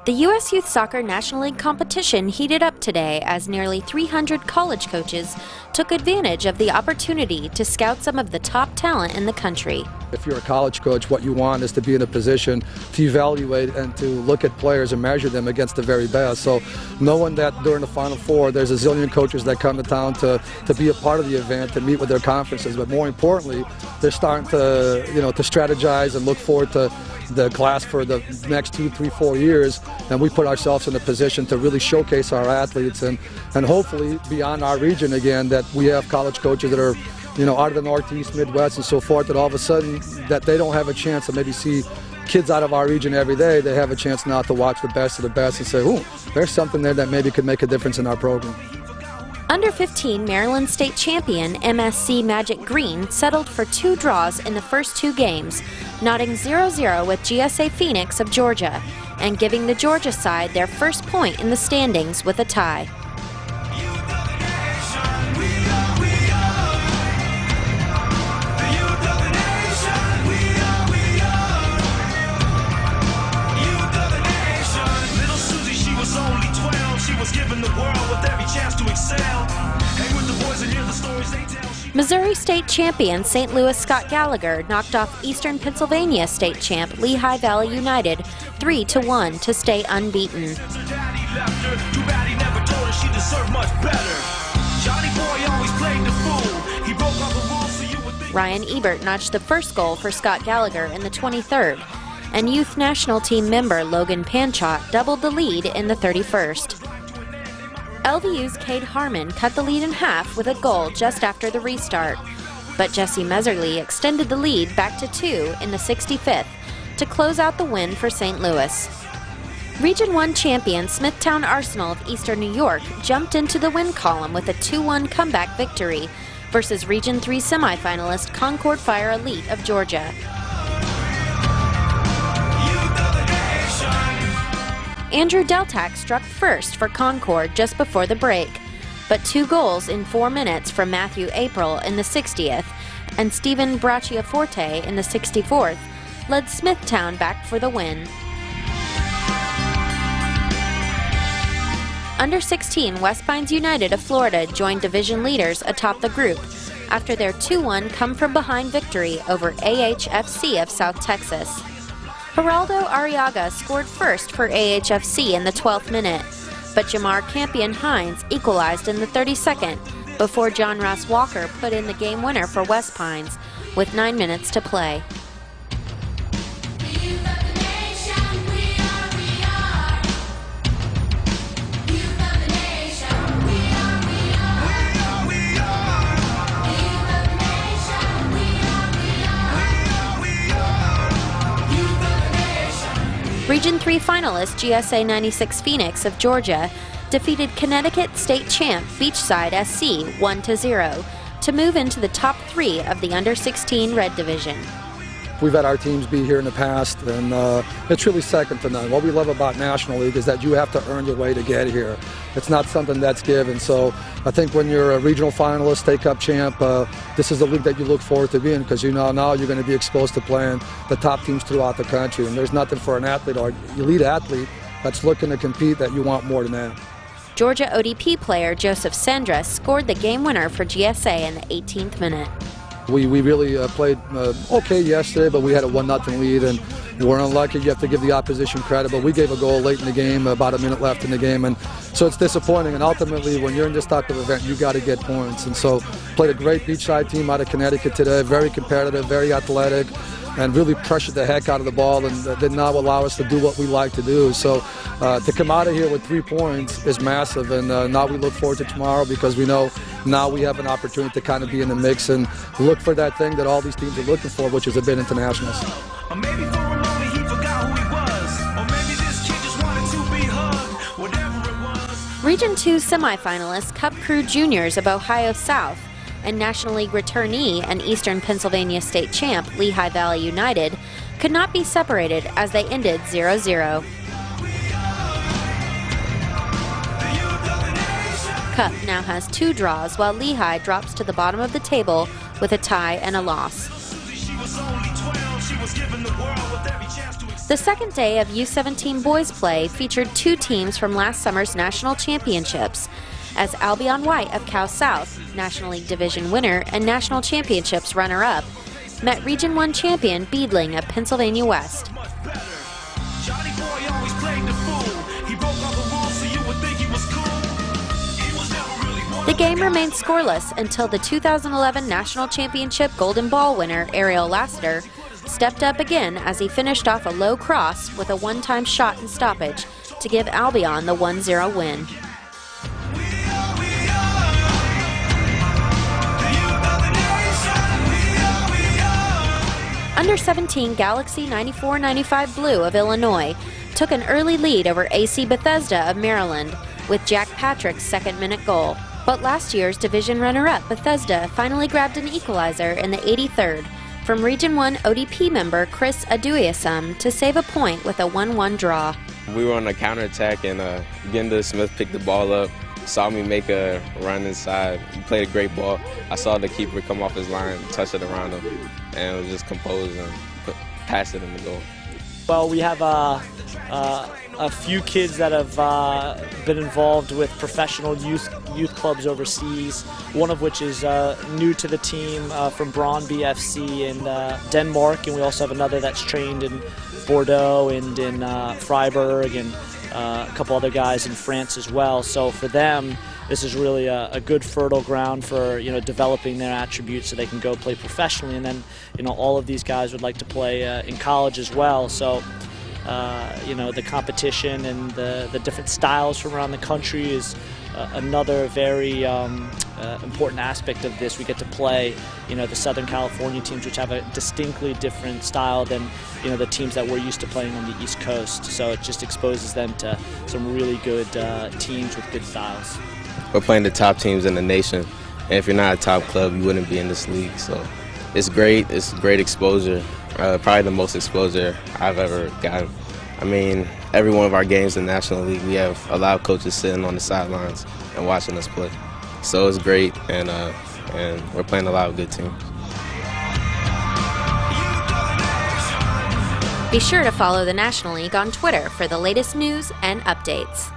The U.S. Youth Soccer National League competition heated up today as nearly 300 college coaches took advantage of the opportunity to scout some of the top talent in the country. If you're a college coach, what you want is to be in a position to evaluate and to look at players and measure them against the very best. So knowing that during the Final Four, there's a zillion coaches that come to town to be a part of the event, to meet with their conferences, but more importantly, they're starting to, to strategize and look forward to the class for the next 2, 3, 4 years, and we put ourselves in a position to really showcase our athletes and hopefully beyond our region again, that we have college coaches that are out of the Northeast, Midwest and so forth, that all of a sudden that they don't have a chance to maybe see kids out of our region every day. They have a chance now to watch the best of the best and say, ooh, there's something there that maybe could make a difference in our program. Under 15 Maryland State champion MSC Magic Green settled for 2 draws in the first 2 games, knotting 0-0 with GSA Phoenix of Georgia and giving the Georgia side their first point in the standings with a tie. Missouri State champion St. Louis Scott Gallagher knocked off Eastern Pennsylvania State champ Lehigh Valley United 3-1 to stay unbeaten. Ryan Ebert notched the first goal for Scott Gallagher in the 23rd, and youth national team member Logan Panchot doubled the lead in the 31st. LVU's Cade Harmon cut the lead in half with a goal just after the restart, but Jesse Meserly extended the lead back to 2 in the 65th to close out the win for St. Louis. Region 1 champion Smithtown Arsenal of Eastern New York jumped into the win column with a 2-1 comeback victory versus Region 3 semifinalist Concord Fire Elite of Georgia. Andrew Deltac struck first for Concord just before the break, but 2 goals in 4 minutes from Matthew April in the 60th and Stephen Bracciaforte in the 64th led Smithtown back for the win. Under 16 West Pines United of Florida joined division leaders atop the group after their 2-1 come-from-behind victory over AHFC of South Texas. Geraldo Arriaga scored first for AHFC in the 12th minute, but Jamar Campion-Hines equalized in the 32nd before John Ross Walker put in the game winner for West Pines with 9 minutes to play. Region 3 finalist GSA 96 Phoenix of Georgia defeated Connecticut State champ Beachside SC 1-0 to move into the top 3 of the under 16 Red Division. We've had our teams be here in the past, and it's really second to none. What we love about National League is that you have to earn your way to get here. It's not something that's given. So I think when you're a regional finalist, State Cup champ, this is the league that you look forward to being, because now you're going to be exposed to playing the top teams throughout the country. And there's nothing for an athlete or elite athlete that's looking to compete that you want more than that. Georgia ODP player Joseph Sandra scored the game winner for GSA in the 18th minute. We really played okay yesterday, but we had a 1-0 lead, and we're unlucky. You have to give the opposition credit, but we gave a goal late in the game, about a minute left in the game, and so it's disappointing. And ultimately, when you're in this type of event, you got to get points. And so played a great Beachside team out of Connecticut today, very competitive, very athletic, and really pressured the heck out of the ball and did not allow us to do what we like to do. So to come out of here with 3 points is massive, and now we look forward to tomorrow, because we know now we have an opportunity to kind of be in the mix and look for that thing that all these teams are looking for, which is a bid internationals. Region 2 semifinalist Cup Crew Juniors of Ohio South and National League returnee and Eastern Pennsylvania State champ Lehigh Valley United could not be separated as they ended 0-0. Cup now has 2 draws, while Lehigh drops to the bottom of the table with a tie and a loss. The second day of U17 boys play featured two teams from last summer's national championships, as Albion White of Cal South, National League Division winner and national championships runner-up, met Region 1 champion Beadling of Pennsylvania West. The game remained scoreless until the 2011 National Championship Golden Ball winner Ariel Lassiter stepped up again as he finished off a low cross with a one-time shot in stoppage to give Albion the 1-0 win. Under 17 Galaxy 94-95 Blue of Illinois took an early lead over AC Bethesda of Maryland with Jack Patrick's second-minute goal. But last year's division runner-up Bethesda finally grabbed an equalizer in the 83rd from Region 1 ODP member Chris Aduiasum to save a point with a 1-1 draw. We were on a counterattack and Genda Smith picked the ball up, saw me make a run inside. He played a great ball. I saw the keeper come off his line, touch it around him, and it was just composed and pass it in the goal. Well, we have a few kids that have been involved with professional youth clubs overseas, one of which is new to the team from Brøndby FC in Denmark, and we also have another that's trained in Bordeaux and in Freiburg, and a couple other guys in France as well. So for them, this is really a good fertile ground for developing their attributes so they can go play professionally. And then all of these guys would like to play in college as well. So the competition and the different styles from around the country is another very important aspect of this. We get to play the Southern California teams, which have a distinctly different style than the teams that we're used to playing on the East Coast. So it just exposes them to some really good teams with good styles. We're playing the top teams in the nation, and if you're not a top club, you wouldn't be in this league. So it's great. It's great exposure. Probably the most exposure I've ever gotten. I mean, every one of our games in the National League, we have a lot of coaches sitting on the sidelines and watching us play. So it's great, and we're playing a lot of good teams. Be sure to follow the National League on Twitter for the latest news and updates.